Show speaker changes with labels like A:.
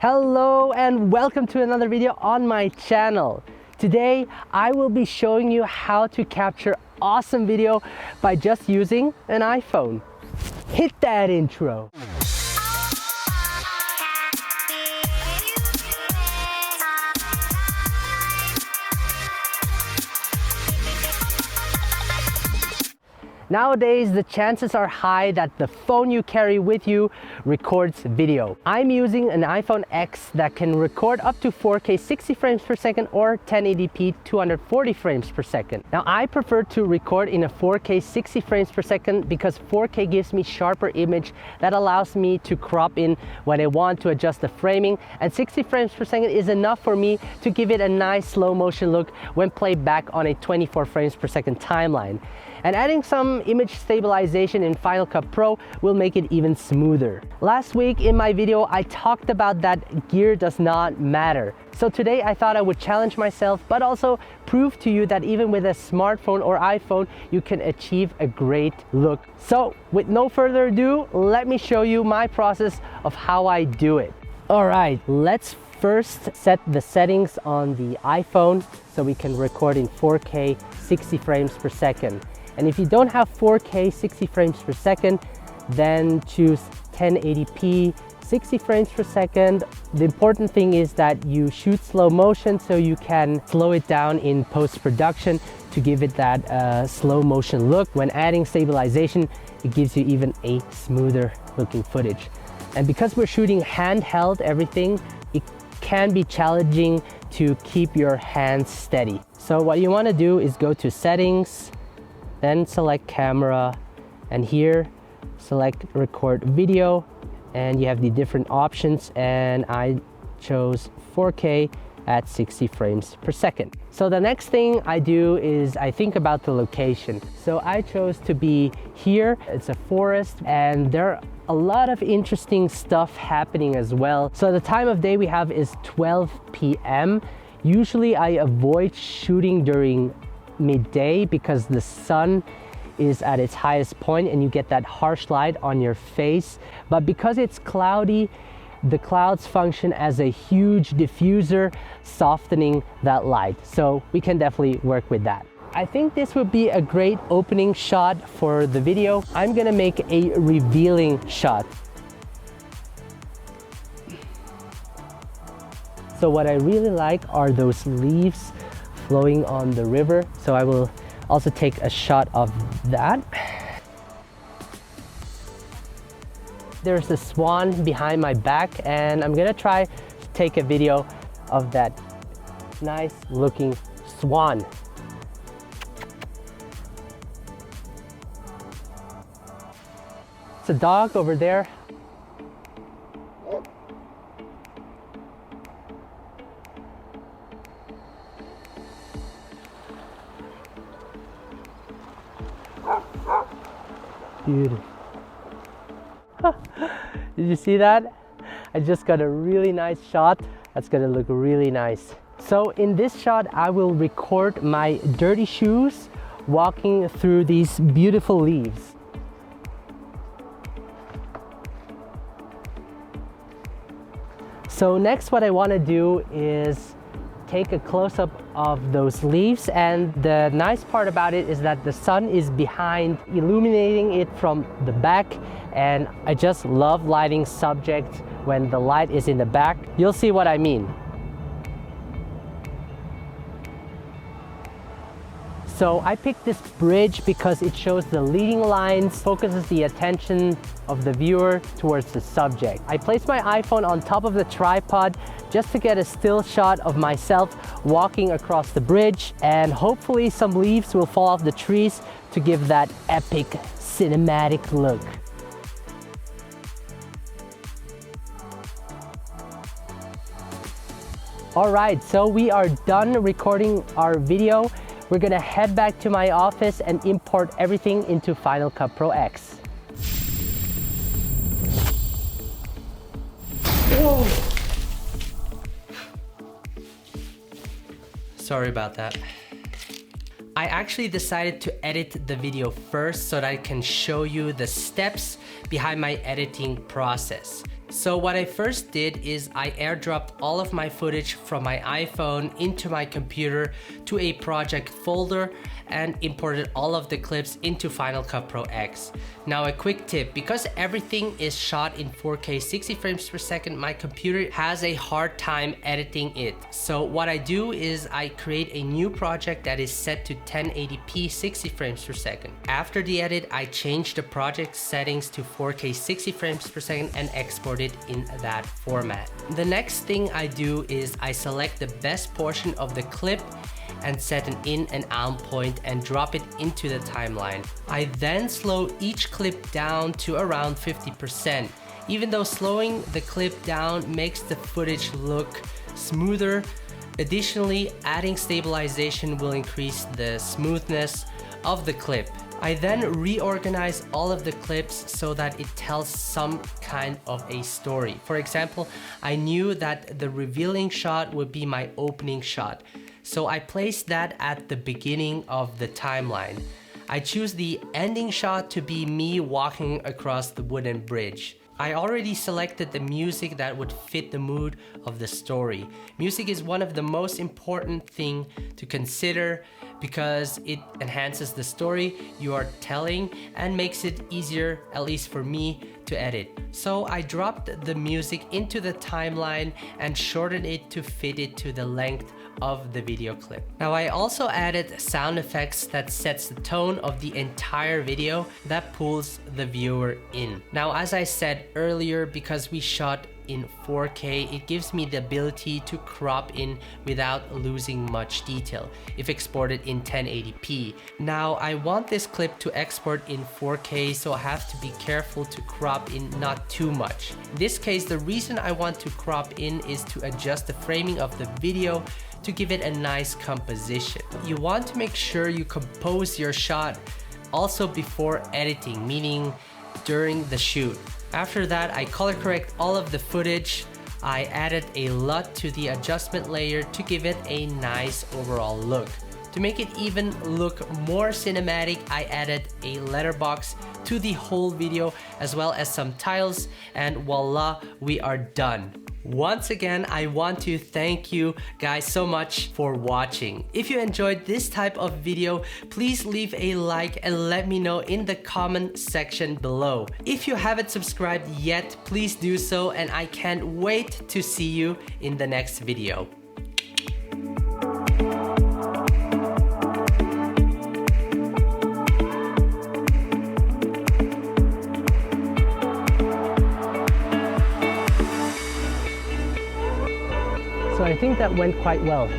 A: Hello and welcome to another video on my channel. Today I will be showing you how to capture awesome video by just using an iPhone. Hit that intro. Nowadays, the chances are high that the phone you carry with you records video. I'm using an iPhone X that can record up to 4K 60 frames per second or 1080p 240 frames per second. Now, I prefer to record in a 4K 60 frames per second because 4K gives me sharper image that allows me to crop in when I want to adjust the framing, and 60 frames per second is enough for me to give it a nice slow motion look when played back on a 24 frames per second timeline. And adding some image stabilization in Final Cut Pro will make it even smoother. Last week in my video, I talked about that gear does not matter. So today I thought I would challenge myself, but also prove to you that even with a smartphone or iPhone, you can achieve a great look. So with no further ado, let me show you my process of how I do it. All right, let's first set the settings on the iPhone so we can record in 4K 60 frames per second. And if you don't have 4K 60 frames per second, then choose 1080p 60 frames per second. The important thing is that you shoot slow motion so you can slow it down in post-production to give it that slow motion look. When adding stabilization, it gives you even a smoother looking footage. And because we're shooting handheld everything, it can be challenging to keep your hands steady. So what you want to do is go to settings, then select camera, and here select record video, and you have the different options, and I chose 4K at 60 frames per second. So the next thing I do is I think about the location. So I chose to be here. It's a forest and there are a lot of interesting stuff happening as well. So the time of day we have is 12 p.m. Usually I avoid shooting during midday because the sun is at its highest point and you get that harsh light on your face. But because it's cloudy, the clouds function as a huge diffuser, softening that light. So we can definitely work with that. I think this would be a great opening shot for the video. I'm gonna make a revealing shot. So what I really like are those leaves flowing on the river. So I will also take a shot of that. There's a swan behind my back and I'm gonna try to take a video of that nice looking swan. It's a dog over there. Beautiful. Did you see that? I just got a really nice shot. That's gonna look really nice. So in this shot, I will record my dirty shoes walking through these beautiful leaves. So next, what I wanna do is take a close-up of those leaves, and the nice part about it is that the sun is behind, illuminating it from the back, and I just love lighting subjects when the light is in the back. You'll see what I mean. So I picked this bridge because it shows the leading lines, focuses the attention of the viewer towards the subject. I placed my iPhone on top of the tripod just to get a still shot of myself walking across the bridge, and hopefully some leaves will fall off the trees to give that epic cinematic look. All right, so we are done recording our video. We're gonna head back to my office and import everything into Final Cut Pro X. Whoa. Sorry about that. I actually decided to edit the video first so that I can show you the steps behind my editing process. So what I first did is I airdropped all of my footage from my iPhone into my computer to a project folder and imported all of the clips into Final Cut Pro X. Now a quick tip, because everything is shot in 4K 60 frames per second, my computer has a hard time editing it. So what I do is I create a new project that is set to 1080p 60 frames per second. After the edit, I change the project settings to 4K 60 frames per second and export it in that format. The next thing I do is I select the best portion of the clip and set an in and out point and drop it into the timeline. I then slow each clip down to around 50%. Even though slowing the clip down makes the footage look smoother, additionally, adding stabilization will increase the smoothness of the clip. I then reorganize all of the clips so that it tells some kind of a story. For example, I knew that the revealing shot would be my opening shot, so I placed that at the beginning of the timeline. I choose the ending shot to be me walking across the wooden bridge. I already selected the music that would fit the mood of the story. Music is one of the most important things to consider because it enhances the story you are telling and makes it easier, at least for me, to edit. So I dropped the music into the timeline and shortened it to fit it to the length of the video clip. Now I also added sound effects that sets the tone of the entire video that pulls the viewer in. Now, as I said earlier, because we shot in 4K, it gives me the ability to crop in without losing much detail if exported in 1080p. Now I want this clip to export in 4K, so I have to be careful to crop in not too much. In this case, the reason I want to crop in is to adjust the framing of the video to give it a nice composition. You want to make sure you compose your shot also before editing, meaning during the shoot. After that, I color correct all of the footage. I added a LUT to the adjustment layer to give it a nice overall look. To make it even look more cinematic, I added a letterbox to the whole video as well as some tiles, and voila, we are done. Once again, I want to thank you guys so much for watching. If you enjoyed this type of video, please leave a like and let me know in the comment section below. If you haven't subscribed yet, please do so, and I can't wait to see you in the next video. So I think that went quite well.